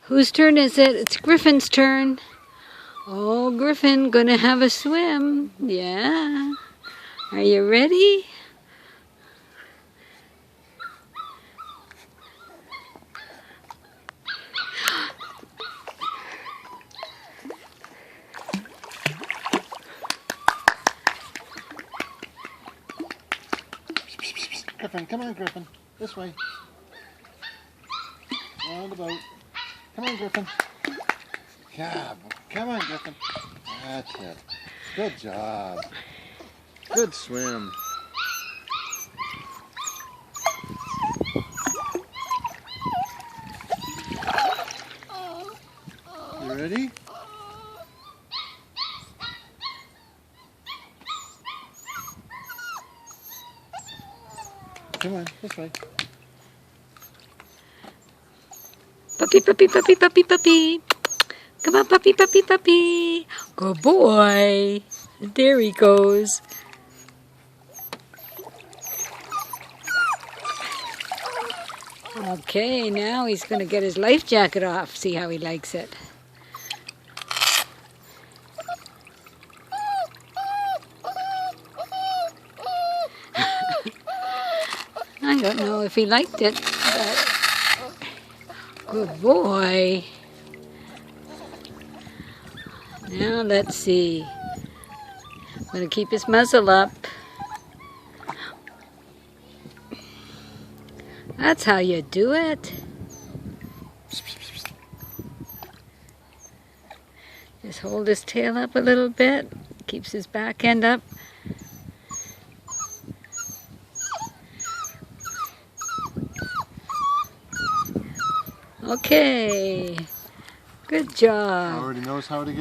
Whose turn is it? It's Griffin's turn. Oh, Griffin, gonna have a swim. Yeah. Are you ready? Griffin, come on, Griffin. This way. Round the boat. Come on, Griffin. Come on, Griffin. That's it. Good job. Good swim. You ready? Come on, this way. Puppy, puppy, puppy, puppy, puppy. Come on, puppy, puppy, puppy. Good boy. There he goes. Okay, now he's going to get his life jacket off. See how he likes it. I don't know if he liked it, but good boy. Now let's see. I'm going to keep his muzzle up. That's how you do it. Just hold his tail up a little bit. Keeps his back end up. Okay. Good job. Already knows how to get